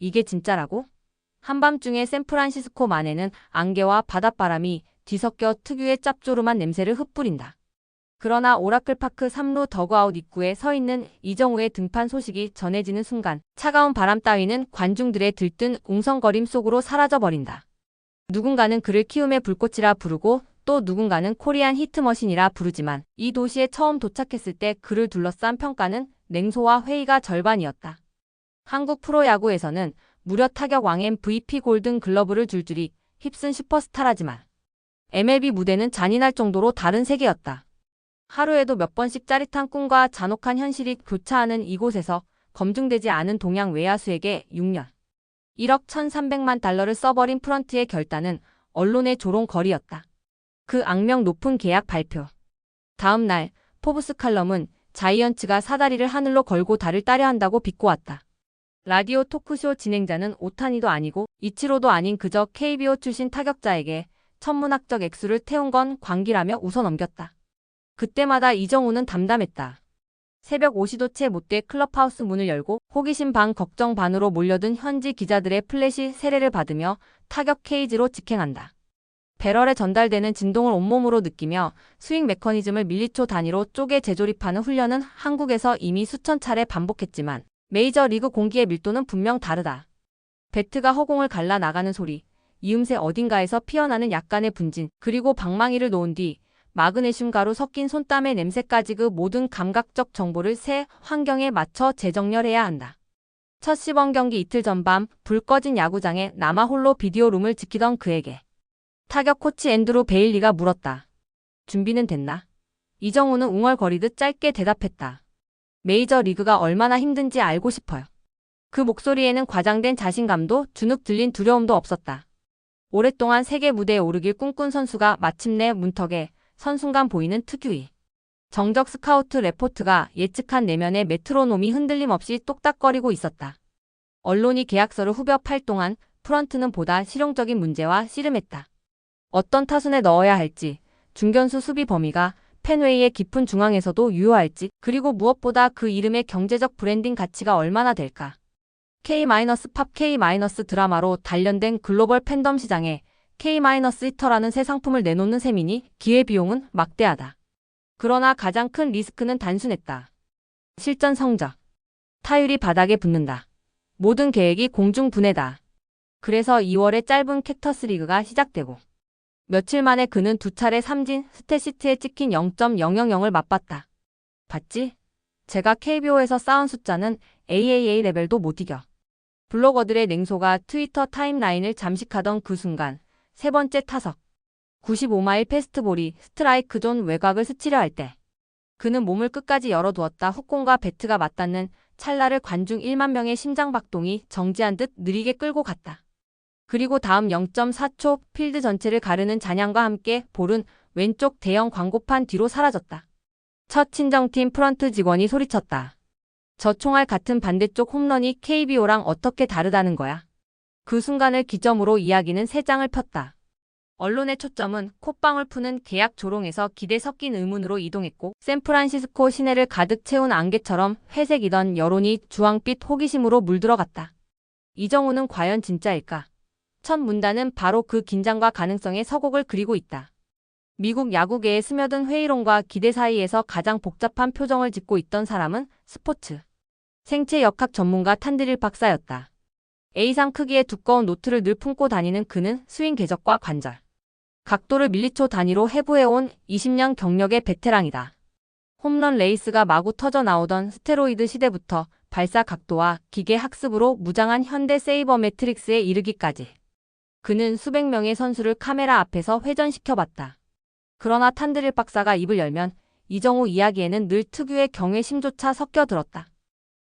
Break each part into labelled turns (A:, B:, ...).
A: 이게 진짜라고? 한밤중에 샌프란시스코 만에는 안개와 바닷바람이 뒤섞여 특유의 짭조름한 냄새를 흩뿌린다. 그러나 오라클파크 3루 더그아웃 입구에 서 있는 이정우의 등판 소식이 전해지는 순간 차가운 바람 따위는 관중들의 들뜬 웅성거림 속으로 사라져버린다. 누군가는 그를 키움의 불꽃이라 부르고 또 누군가는 코리안 히트머신이라 부르지만 이 도시에 처음 도착했을 때 그를 둘러싼 평가는 냉소와 회의가 절반이었다. 한국 프로야구에서는 무려 타격왕 MVP 골든 글러브를 줄줄이 휩쓴 슈퍼스타라지만 MLB 무대는 잔인할 정도로 다른 세계였다. 하루에도 몇 번씩 짜릿한 꿈과 잔혹한 현실이 교차하는 이곳에서 검증되지 않은 동양 외야수에게 6년 1억 1,300만 달러를 써버린 프런트의 결단은 언론의 조롱거리였다. 그 악명 높은 계약 발표. 다음 날 포브스 칼럼은 자이언츠가 사다리를 하늘로 걸고 달을 따려 한다고 비꼬았다. 라디오 토크쇼 진행자는 오타니도 아니고 이치로도 아닌 그저 KBO 출신 타격자에게 천문학적 액수를 태운 건 광기라며 웃어넘겼다. 그때마다 이정우는 담담했다. 새벽 5시도 채 못 돼 클럽하우스 문을 열고 호기심 반 걱정 반으로 몰려든 현지 기자들의 플래시 세례를 받으며 타격 케이지로 직행한다. 배럴에 전달되는 진동을 온몸으로 느끼며 스윙 메커니즘을 밀리초 단위로 쪼개 재조립하는 훈련은 한국에서 이미 수천 차례 반복했지만 메이저리그 공기의 밀도는 분명 다르다. 배트가 허공을 갈라 나가는 소리, 이음새 어딘가에서 피어나는 약간의 분진, 그리고 방망이를 놓은 뒤 마그네슘 가루 섞인 손땀의 냄새까지 그 모든 감각적 정보를 새 환경에 맞춰 재정렬해야 한다. 첫 시범 경기 이틀 전밤 불 꺼진 야구장에 남아 홀로 비디오룸을 지키던 그에게 타격 코치 앤드루 베일리가 물었다. 준비는 됐나? 이정우는 웅얼거리듯 짧게 대답했다. 메이저리그가 얼마나 힘든지 알고 싶어요. 그 목소리에는 과장된 자신감도 주눅 들린 두려움도 없었다. 오랫동안 세계 무대에 오르길 꿈꾼 선수가 마침내 문턱에 선 순간 보이는 특유의 정적 스카우트 레포트가 예측한 내면의 메트로놈이 흔들림 없이 똑딱거리고 있었다. 언론이 계약서를 후벼 팔 동안 프런트는 보다 실용적인 문제와 씨름했다. 어떤 타순에 넣어야 할지, 중견수 수비 범위가 펜웨이의 깊은 중앙에서도 유효할지, 그리고 무엇보다 그 이름의 경제적 브랜딩 가치가 얼마나 될까. K-팝 K-드라마로 단련된 글로벌 팬덤 시장에 K-히터라는 새 상품을 내놓는 셈이니 기회비용은 막대하다. 그러나 가장 큰 리스크는 단순했다. 실전 성적. 타율이 바닥에 붙는다. 모든 계획이 공중분해다. 그래서 2월에 짧은 캡터스 리그가 시작되고 며칠 만에 그는 두 차례 삼진 스탯시트에 찍힌 0.000을 맛봤다. 봤지? 제가 KBO에서 쌓은 숫자는 AAA 레벨도 못 이겨. 블로거들의 냉소가 트위터 타임라인을 잠식하던 그 순간 세 번째 타석 95마일 패스트볼이 스트라이크 존 외곽을 스치려 할 때 그는 몸을 끝까지 열어두었다. 훅공과 배트가 맞닿는 찰나를 관중 1만 명의 심장박동이 정지한 듯 느리게 끌고 갔다. 그리고 다음 0.4초 필드 전체를 가르는 잔향과 함께 볼은 왼쪽 대형 광고판 뒤로 사라졌다. 첫 친정팀 프런트 직원이 소리쳤다. 저 총알 같은 반대쪽 홈런이 KBO랑 어떻게 다르다는 거야. 그 순간을 기점으로 이야기는 새 장을 폈다. 언론의 초점은 콧방울 푸는 계약 조롱에서 기대 섞인 의문으로 이동했고 샌프란시스코 시내를 가득 채운 안개처럼 회색이던 여론이 주황빛 호기심으로 물들어갔다. 이정우는 과연 진짜일까? 첫 문단은 바로 그 긴장과 가능성의 서곡을 그리고 있다. 미국 야구계에 스며든 회의론과 기대 사이에서 가장 복잡한 표정을 짓고 있던 사람은 스포츠 생체 역학 전문가 탄드릴 박사였다. A상 크기의 두꺼운 노트를 늘 품고 다니는 그는 스윙 궤적과 관절, 각도를 밀리초 단위로 해부해온 20년 경력의 베테랑이다. 홈런 레이스가 마구 터져 나오던 스테로이드 시대부터 발사 각도와 기계 학습으로 무장한 현대 세이버 매트릭스에 이르기까지 그는 수백 명의 선수를 카메라 앞에서 회전시켜봤다. 그러나 탄드릴 박사가 입을 열면 이정우 이야기에는 늘 특유의 경외심조차 섞여 들었다.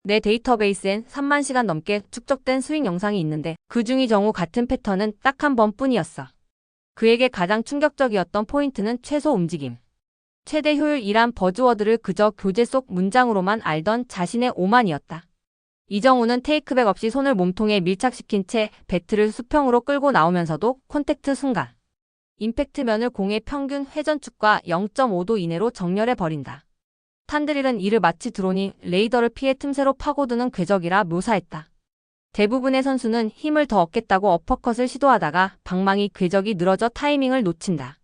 A: 내 데이터베이스엔 3만 시간 넘게 축적된 스윙 영상이 있는데 그중 이정우 같은 패턴은 딱 한 번뿐이었어. 그에게 가장 충격적이었던 포인트는 최소 움직임. 최대 효율이란 버즈워드를 그저 교재 속 문장으로만 알던 자신의 오만이었다. 이정우는 테이크백 없이 손을 몸통에 밀착시킨 채 배트를 수평으로 끌고 나오면서도 콘택트 순간 임팩트면을 공의 평균 회전축과 0.5도 이내로 정렬해버린다. 탄드릴은 이를 마치 드론이 레이더를 피해 틈새로 파고드는 궤적이라 묘사했다. 대부분의 선수는 힘을 더 얻겠다고 어퍼컷을 시도하다가 방망이 궤적이 늘어져 타이밍을 놓친다.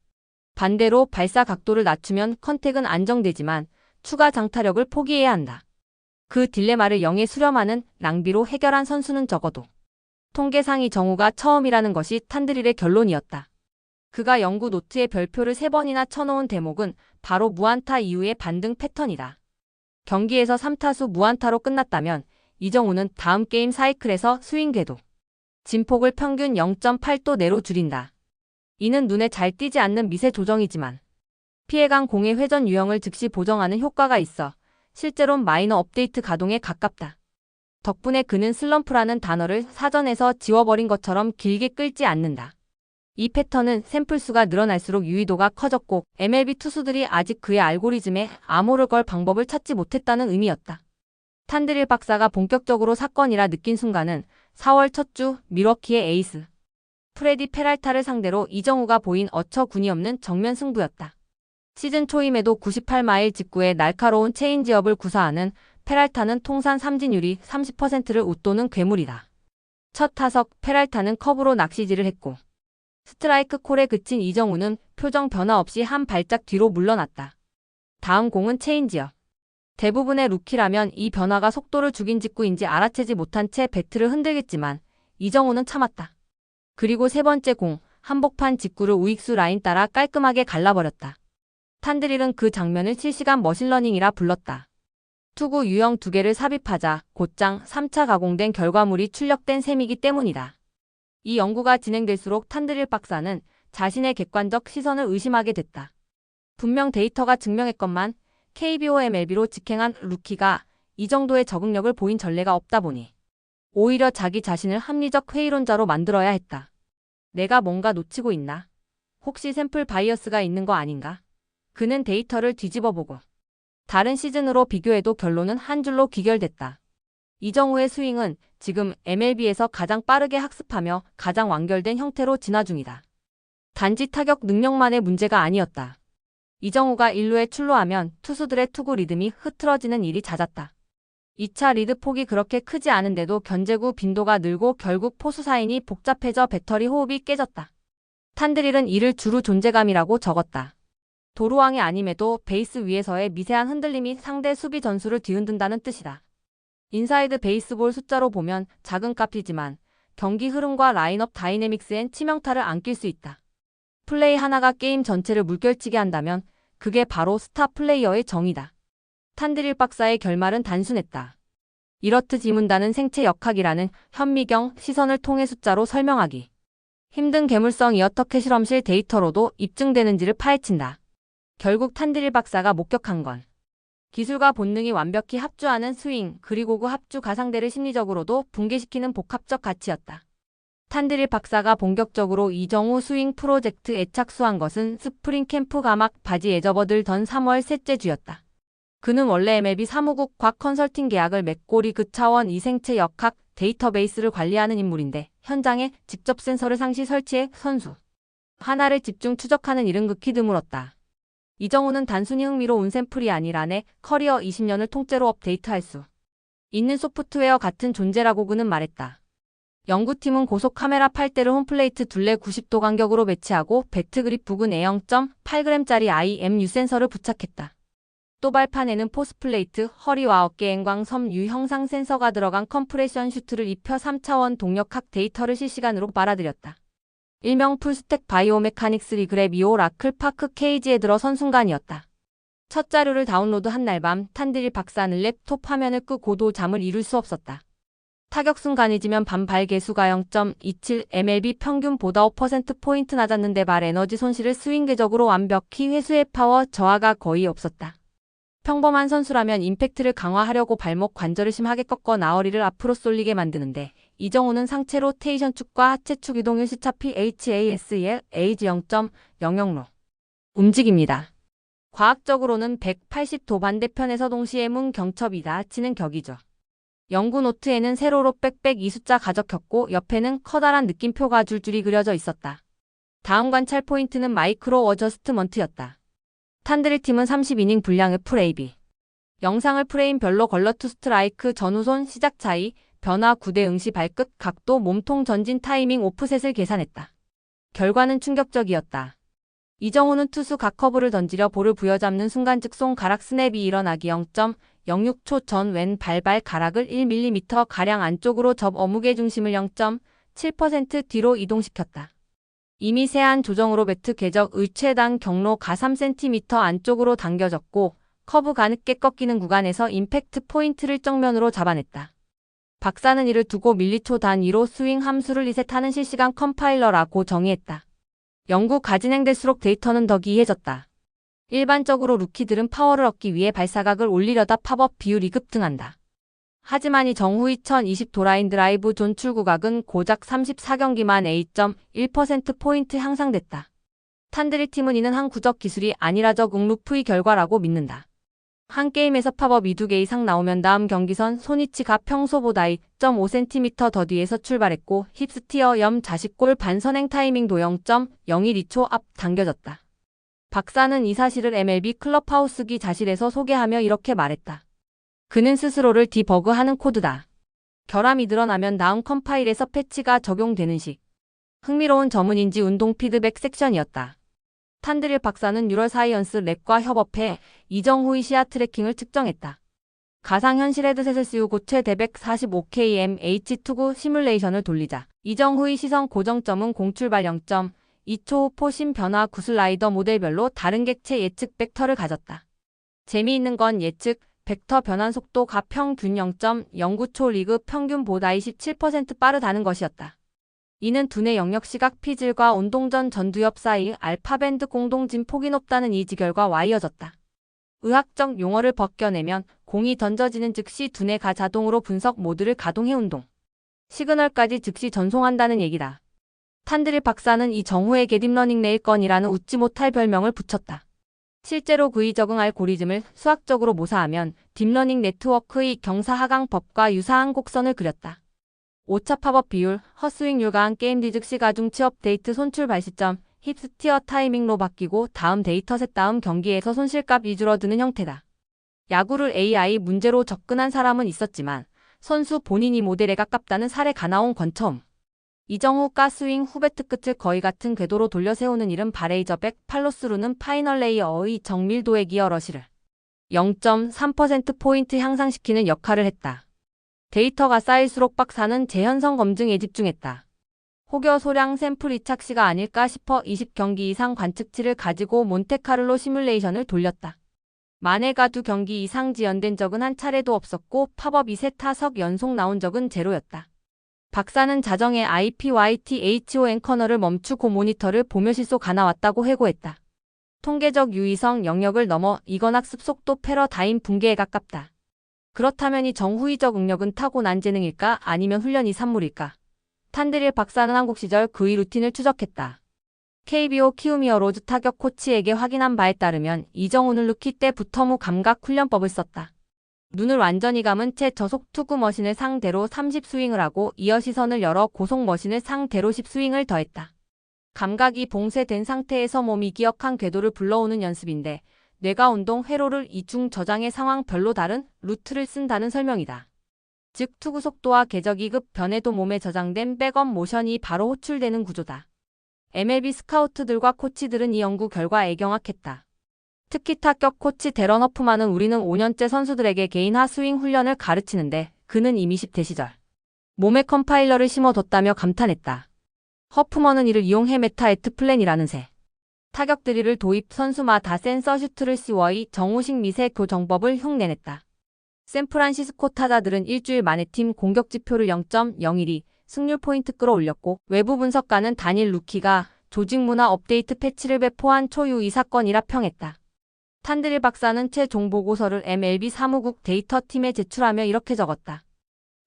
A: 반대로 발사 각도를 낮추면 컨택은 안정되지만 추가 장타력을 포기해야 한다. 그 딜레마를 영에 수렴하는 낭비로 해결한 선수는 적어도 통계상의 정우가 처음이라는 것이 탄드릴의 결론이었다. 그가 연구 노트에 별표를 3번이나 쳐놓은 대목은 바로 무안타 이후의 반등 패턴이다. 경기에서 3타수 무안타로 끝났다면 이정우는 다음 게임 사이클에서 스윙 궤도, 진폭을 평균 0.8도 내로 줄인다. 이는 눈에 잘 띄지 않는 미세 조정이지만 피해간 공의 회전 유형을 즉시 보정하는 효과가 있어 실제론 마이너 업데이트 가동에 가깝다. 덕분에 그는 슬럼프라는 단어를 사전에서 지워버린 것처럼 길게 끌지 않는다. 이 패턴은 샘플수가 늘어날수록 유의도가 커졌고 MLB 투수들이 아직 그의 알고리즘에 암호를 걸 방법을 찾지 못했다는 의미였다. 탄드릴 박사가 본격적으로 사건이라 느낀 순간은 4월 첫 주 밀워키의 에이스 프레디 페랄타를 상대로 이정우가 보인 어처구니 없는 정면 승부였다. 시즌 초임에도 98마일 직구에 날카로운 체인지업을 구사하는 페랄타는 통산 삼진율이 30%를 웃도는 괴물이다. 첫 타석 페랄타는 컵으로 낚시질을 했고 스트라이크 콜에 그친 이정우는 표정 변화 없이 한 발짝 뒤로 물러났다. 다음 공은 체인지업. 대부분의 루키라면 이 변화가 속도를 죽인 직구인지 알아채지 못한 채 배트를 흔들겠지만 이정우는 참았다. 그리고 세 번째 공, 한복판 직구를 우익수 라인 따라 깔끔하게 갈라버렸다. 탄드릴은 그 장면을 실시간 머신러닝이라 불렀다. 투구 유형 2개를 삽입하자 곧장 3차 가공된 결과물이 출력된 셈이기 때문이다. 이 연구가 진행될수록 탄드릴 박사는 자신의 객관적 시선을 의심하게 됐다. 분명 데이터가 증명했건만 KBO MLB로 직행한 루키가 이 정도의 적응력을 보인 전례가 없다 보니 오히려 자기 자신을 합리적 회의론자로 만들어야 했다. 내가 뭔가 놓치고 있나? 혹시 샘플 바이어스가 있는 거 아닌가? 그는 데이터를 뒤집어보고 다른 시즌으로 비교해도 결론은 한 줄로 귀결됐다. 이정우의 스윙은 지금 MLB에서 가장 빠르게 학습하며 가장 완결된 형태로 진화 중이다. 단지 타격 능력만의 문제가 아니었다. 이정우가 1루에 출루하면 투수들의 투구 리듬이 흐트러지는 일이 잦았다. 2차 리드 폭이 그렇게 크지 않은데도 견제구 빈도가 늘고 결국 포수 사인이 복잡해져 배터리 호흡이 깨졌다. 탄드릴은 이를 주루 존재감이라고 적었다. 도루왕이 아님에도 베이스 위에서의 미세한 흔들림이 상대 수비 전술을 뒤흔든다는 뜻이다. 인사이드 베이스볼 숫자로 보면 작은 값이지만 경기 흐름과 라인업 다이내믹스엔 치명타를 안길 수 있다. 플레이 하나가 게임 전체를 물결치게 한다면 그게 바로 스타 플레이어의 정의다. 탄드릴 박사의 결말은 단순했다. 이렇듯 이문다는 생체 역학이라는 현미경 시선을 통해 숫자로 설명하기. 힘든 괴물성 이어터켓 실험실 데이터로도 입증되는지를 파헤친다. 결국 탄드릴 박사가 목격한 건 기술과 본능이 완벽히 합주하는 스윙 그리고 그 합주 가상대를 심리적으로도 붕괴시키는 복합적 가치였다. 탄드릴 박사가 본격적으로 이정우 스윙 프로젝트에 착수한 것은 스프링 캠프 가막 바지에 접어들던 3월 셋째 주였다. 그는 원래 MLB 사무국 곽 컨설팅 계약을 맺고 그 차원 이생체 역학 데이터베이스를 관리하는 인물인데 현장에 직접 센서를 상시 설치해 선수 하나를 집중 추적하는 일은 극히 드물었다. 이정우는 단순히 흥미로운 샘플이 아니라 내 커리어 20년을 통째로 업데이트할 수 있는 소프트웨어 같은 존재라고 그는 말했다. 연구팀은 고속 카메라 8대를 홈플레이트 둘레 90도 간격으로 배치하고 배트 그립 부근 에 0.8g짜리 IMU 센서를 부착했다. 또 발판에는 포스플레이트, 허리와 어깨 앵광 섬유 형상 센서가 들어간 컴프레션 슈트를 입혀 3차원 동력학 데이터를 실시간으로 빨아들였다. 일명 풀스택 바이오메카닉스 리그랩2호 라클파크 케이지에 들어선 순간이었다. 첫 자료를 다운로드한 날 밤 탄드릴 박사는 랩톱 화면을 끄고도 잠을 이룰 수 없었다. 타격순 가해지면 반발 개수가 0.27 MLB 평균보다 5%포인트 낮았는데 발 에너지 손실을 스윙 궤적으로 완벽히 회수해 파워 저하가 거의 없었다. 평범한 선수라면 임팩트를 강화하려고 발목 관절을 심하게 꺾어 나어리를 앞으로 쏠리게 만드는데 이정우는 상체 로테이션 축과 하체 축 이동 일시차 PHASL 에이지 0.00로 움직입니다. 과학적으로는 180도 반대편에서 동시에 문 경첩이다 치는 격이죠. 연구 노트에는 세로로 빽빽 이 숫자 가적혔고 옆에는 커다란 느낌표가 줄줄이 그려져 있었다. 다음 관찰 포인트는 마이크로 어저스트먼트였다. 탄드릴 팀은 30이닝 분량의 풀 AB. 영상을 프레임별로 걸러 투 스트라이크 전후손 시작 차이, 변화 9대 응시 발끝, 각도, 몸통 전진 타이밍 오프셋을 계산했다. 결과는 충격적이었다. 이정우는 투수 각 커브를 던지려 볼을 부여잡는 순간 즉송 가락 스냅이 일어나기 0.06초 전 왼 발발 가락을 1mm 가량 안쪽으로 접 어묵의 중심을 0.7% 뒤로 이동시켰다. 이미 세한 조정으로 배트 궤적 의최단 경로가 3cm 안쪽으로 당겨졌고 커브가 늦게 꺾이는 구간에서 임팩트 포인트를 정면으로 잡아냈다. 박사는 이를 두고 밀리초 단위로 스윙 함수를 리셋하는 실시간 컴파일러라고 정의했다. 연구가 진행될수록 데이터는 더 기이해졌다. 일반적으로 루키들은 파워를 얻기 위해 발사각을 올리려다 팝업 비율이 급등한다. 하지만 이 정후 2020 도라인 드라이브 존 출구각은 고작 34경기만 2.1%포인트 향상됐다. 탄드리 팀은 이는 한 구적 기술이 아니라 적 응루프의 결과라고 믿는다. 한 게임에서 팝업 2~2개 이상 나오면 다음 경기선 손위치가 평소보다 2.5cm 더 뒤에서 출발했고 힙스티어 염 자식골 반선행 타이밍도 0.012초 앞 당겨졌다. 박사는 이 사실을 MLB 클럽하우스 기자실에서 소개하며 이렇게 말했다. 그는 스스로를 디버그하는 코드다. 결함이 드러나면 다음 컴파일에서 패치가 적용되는 식. 흥미로운 점은인지 운동 피드백 섹션이었다. 탄드릴 박사는 뉴럴사이언스 랩과 협업해 이정후의 시야 트래킹을 측정했다. 가상현실 헤드셋을 씌우고 최대 145kmh 투구 시뮬레이션을 돌리자 이정후의 시선 고정점은 공출발 0.2초 후 포심 변화 구슬라이더 모델별로 다른 객체 예측 벡터를 가졌다. 재미있는 건 예측 벡터 변환 속도가 평균 0.09초 리그 평균보다 27% 빠르다는 것이었다. 이는 두뇌 영역 시각 피질과 운동전 전두엽 사이 알파밴드 공동진 폭이 높다는 이 지결과 이어졌다. 의학적 용어를 벗겨내면 공이 던져지는 즉시 두뇌가 자동으로 분석 모드를 가동해 운동 시그널까지 즉시 전송한다는 얘기다. 탄드릴 박사는 이 정후에게 딥러닝 레일건이라는 웃지 못할 별명을 붙였다. 실제로 그의 적응 알고리즘을 수학적으로 모사하면 딥러닝 네트워크의 경사하강법과 유사한 곡선을 그렸다. 오차 팝업 비율, 헛스윙률과 한 게임 뒤 즉시 가중치 업데이트 손출 발시점, 힙스티어 타이밍로 바뀌고 다음 데이터셋 다음 경기에서 손실값이 줄어드는 형태다. 야구를 AI 문제로 접근한 사람은 있었지만 선수 본인이 모델에 가깝다는 사례가 나온 건 처음. 이정후 가스윙 후배트 끝을 거의 같은 궤도로 돌려 세우는 일은 바레이저백 팔로스루는 파이널 레이어의 정밀도에 기여 러시를 0.3%포인트 향상시키는 역할을 했다. 데이터가 쌓일수록 박사는 재현성 검증에 집중했다. 혹여 소량 샘플 이착시가 아닐까 싶어 20경기 이상 관측치를 가지고 몬테카를로 시뮬레이션을 돌렸다. 만회가 2경기 이상 지연된 적은 한 차례도 없었고 팝업 2세타석 연속 나온 적은 제로였다. 박사는 자정에 IPYTHO 앵커너를 멈추고 모니터를 보며 실소가 나왔다고 회고했다. 통계적 유의성 영역을 넘어 이건 학습 속도 패러다임 붕괴에 가깝다. 그렇다면 이 정후의적 응력은 타고난 재능일까 아니면 훈련이 산물일까? 탄드릴 박사는 한국 시절 그의 루틴을 추적했다. KBO 키우미어 로즈 타격 코치에게 확인한 바에 따르면 이정우는 루키 때 부터무 감각 훈련법을 썼다. 눈을 완전히 감은 채 저속 투구 머신을 상대로 30스윙을 하고 이어 시선을 열어 고속 머신을 상대로 10스윙을 더했다. 감각이 봉쇄된 상태에서 몸이 기억한 궤도를 불러오는 연습인데 뇌가 운동 회로를 이중 저장의 상황 별로 다른 루트를 쓴다는 설명이다. 즉 투구 속도와 궤적이 급 변해도 몸에 저장된 백업 모션이 바로 호출되는 구조다. MLB 스카우트들과 코치들은 이 연구 결과에 경악했다. 특히 타격 코치 데런 허프만은 우리는 5년째 선수들에게 개인 하스윙 훈련을 가르치는데 그는 이미 10대 시절 몸에 컴파일러를 심어뒀다며 감탄했다. 허프먼은 이를 이용해 메타 에트 플랜이라는 새 타격 드릴을 도입 선수마다 센서 슈트를 씌워이 정우식 미세 교정법을 흉내냈다. 샌프란시스코 타자들은 일주일 만에 팀 공격 지표를 0.012 승률 포인트 끌어올렸고 외부 분석가는 단일 루키가 조직 문화 업데이트 패치를 배포한 초유의 사건이라 평했다. 탄드릴 박사는 최종 보고서를 MLB 사무국 데이터팀에 제출하며 이렇게 적었다.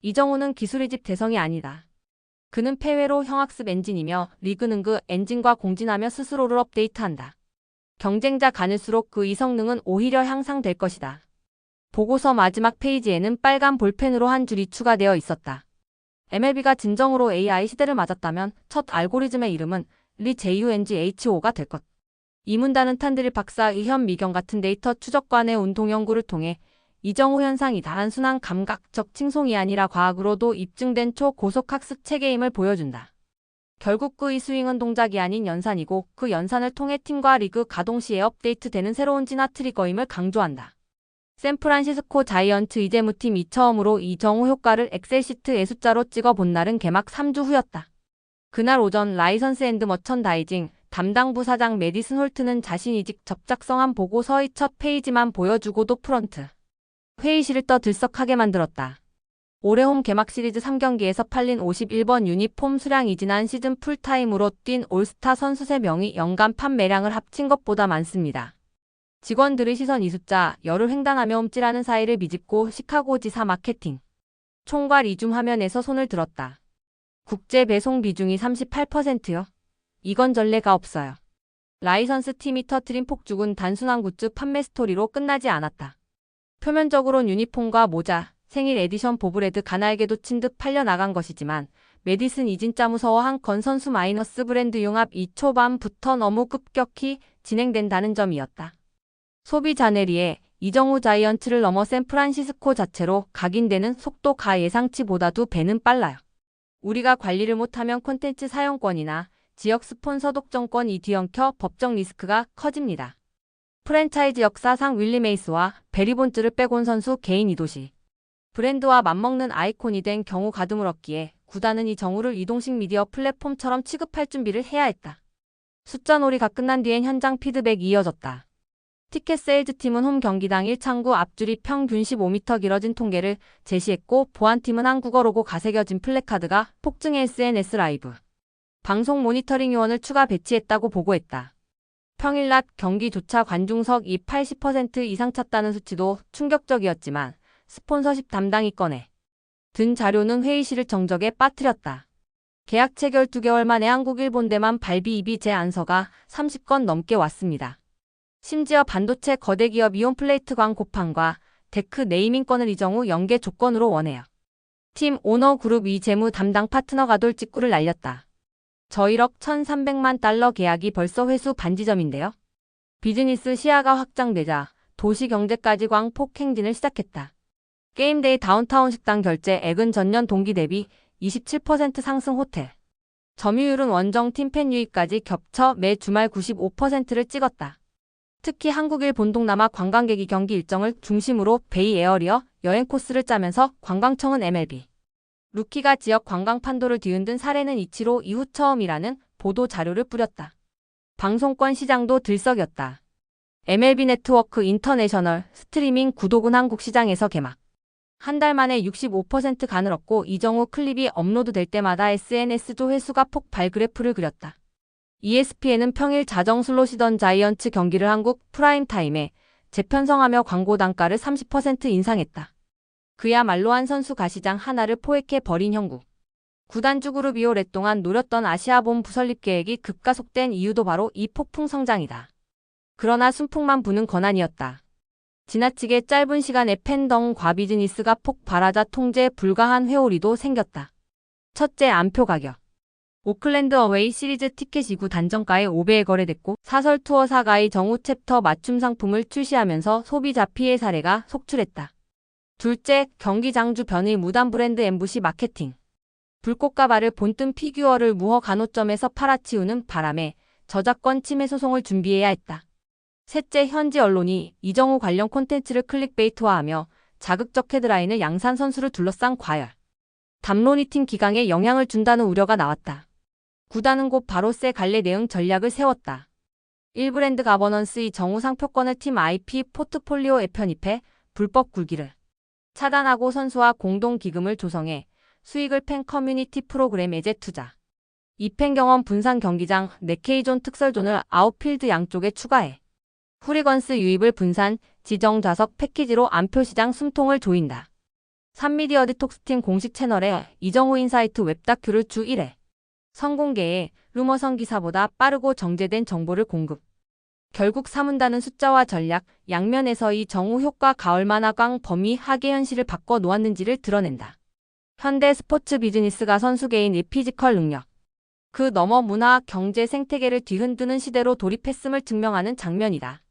A: 이정우는 기술의 집 대성이 아니다. 그는 폐회로 형학습 엔진이며 리그는 그 엔진과 공진하며 스스로를 업데이트한다. 경쟁자 가늘수록 그의 성능은 오히려 향상될 것이다. 보고서 마지막 페이지에는 빨간 볼펜으로 한 줄이 추가되어 있었다. MLB가 진정으로 AI 시대를 맞았다면 첫 알고리즘의 이름은 리JUNGHO가 될 것. 이 문단은 탄드릴 박사의 현 미경 같은 데이터 추적관의 운동 연구를 통해 이정우 현상이 단순한 감각적 칭송이 아니라 과학으로도 입증된 초고속학습 체계임을 보여준다. 결국 그의 스윙은 동작이 아닌 연산이고 그 연산을 통해 팀과 리그 가동 시에 업데이트되는 새로운 진화 트리거임을 강조한다. 샌프란시스코 자이언츠 이재무팀 처음으로 이정우 효과를 엑셀시트에 숫자로 찍어본 날은 개막 3주 후였다. 그날 오전 라이선스 앤드 머천다이징 담당 부사장 메디슨 홀트는 자신 이직 접작성한 보고서의 첫 페이지만 보여주고도 프런트 회의실을 떠들썩하게 만들었다. 올해 홈 개막 시리즈 3경기에서 팔린 51번 유니폼 수량이 지난 시즌 풀타임으로 뛴 올스타 선수 3명이 연간 판매량을 합친 것보다 많습니다. 직원들의 시선 이 숫자, 열을 횡단하며 움찔하는 사이를 비집고 시카고지사 마케팅 총괄 이줌 화면에서 손을 들었다. 국제 배송 비중이 38%요. 이건 전례가 없어요. 라이선스 팀이 터뜨린 폭죽은 단순한 굿즈 판매 스토리로 끝나지 않았다. 표면적으론 유니폼과 모자, 생일 에디션 보브레드 가날개도 친 듯 팔려나간 것이지만 메디슨 이 진짜 무서워한 건 선수 마이너스 브랜드 융합 이 초반부터 너무 급격히 진행된다는 점이었다. 소비 자네리에 이정우 자이언츠를 넘어 샌프란시스코 자체로 각인되는 속도가 예상치보다도 배는 빨라요. 우리가 관리를 못하면 콘텐츠 사용권이나 지역 스폰서 독점권이 뒤엉켜 법적 리스크가 커집니다. 프랜차이즈 역사상 윌리 메이스와 베리 본츠를 빼곤 선수 개인 이도시. 브랜드와 맞먹는 아이콘이 된 경우 가드물었기에 구단은 이정우를 이동식 미디어 플랫폼처럼 취급할 준비를 해야 했다. 숫자놀이가 끝난 뒤엔 현장 피드백이 이어졌다. 티켓 세일즈팀은 홈 경기당 1창구 앞줄이 평균 15m 길어진 통계를 제시했고 보안팀은 한국어 로고 가새겨진 플래카드가 폭증해 SNS 라이브 방송 모니터링 요원을 추가 배치했다고 보고했다. 평일 낮 경기조차 관중석이 80% 이상 찼다는 수치도 충격적이었지만 스폰서십 담당이 꺼내 든 자료는 회의실을 정적에 빠뜨렸다. 계약 체결 2개월 만에 한국 일본대만 발비입이 제안서가 30건 넘게 왔습니다. 심지어 반도체 거대 기업 이온플레이트 광고판과 데크 네이밍권을 이정우 연계 조건으로 원해요. 팀 오너 그룹 이재무 담당 파트너가 돌직구를 날렸다. 저 1억 1,300만 달러 계약이 벌써 회수 반지점인데요. 비즈니스 시야가 확장되자 도시경제까지 광폭 행진을 시작했다. 게임데이 다운타운 식당 결제액은 전년 동기 대비 27% 상승 호텔. 점유율은 원정팀 팬 유입까지 겹쳐 매 주말 95%를 찍었다. 특히 한국일 본동남아 관광객이 경기 일정을 중심으로 베이 에어리어 여행 코스를 짜면서 관광청은 MLB 루키가 지역 관광 판도를 뒤흔든 사례는 이치로 이후 처음이라는 보도 자료를 뿌렸다. 방송권 시장도 들썩였다. MLB 네트워크 인터내셔널 스트리밍 구독은 한국 시장에서 개막. 한 달 만에 65% 가늘었고 이정우 클립이 업로드될 때마다 SNS 조회수가 폭발 그래프를 그렸다. ESPN은 평일 자정 슬롯이던 자이언츠 경기를 한국 프라임타임에 재편성하며 광고 단가를 30% 인상했다. 그야말로 한 선수 가시장 하나를 포획해버린 형국. 구단주 그룹이 오랫동안 노렸던 아시아본 부설립 계획이 급가속된 이유도 바로 이 폭풍 성장이다. 그러나 순풍만 부는 권한이었다. 지나치게 짧은 시간에 팬덤과 비즈니스가 폭발하자 통제 불가한 회오리도 생겼다. 첫째, 안표 가격. 오클랜드 어웨이 시리즈 티켓 2구 단정가에 5배에 거래됐고 사설 투어사가의 정우 챕터 맞춤 상품을 출시하면서 소비자 피해 사례가 속출했다. 둘째, 경기장 주변의 무단 브랜드 엠부시 마케팅. 불꽃가발을 본뜬 피규어를 무허 간호점에서 팔아치우는 바람에 저작권 침해 소송을 준비해야 했다. 셋째, 현지 언론이 이정우 관련 콘텐츠를 클릭베이트화하며 자극적 헤드라인을 양산 선수를 둘러싼 과열. 담론이 팀 기강에 영향을 준다는 우려가 나왔다. 구단은 곧 바로 새 관례 대응 전략을 세웠다. 1브랜드 가버넌스의 정우 상표권을 팀 IP 포트폴리오에 편입해 불법 굴기를 차단하고 선수와 공동 기금을 조성해 수익을 팬 커뮤니티 프로그램에 재투자. 이팬 경험 분산 경기장 4K존 특설존을 아웃필드 양쪽에 추가해 후리건스 유입을 분산 지정 좌석 패키지로 안표 시장 숨통을 조인다. 3미디어 디톡스팀 공식 채널에 이정우 인사이트 웹다큐를 주 1회 선공개해 루머성 기사보다 빠르고 정제된 정보를 공급. 결국 삼은다는 숫자와 전략, 양면에서 이 정우 효과가 얼마나 광범위하게 현실을 바꿔 놓았는지를 드러낸다. 현대 스포츠 비즈니스가 선수 개인의 피지컬 능력, 그 너머 문화, 경제 생태계를 뒤흔드는 시대로 돌입했음을 증명하는 장면이다.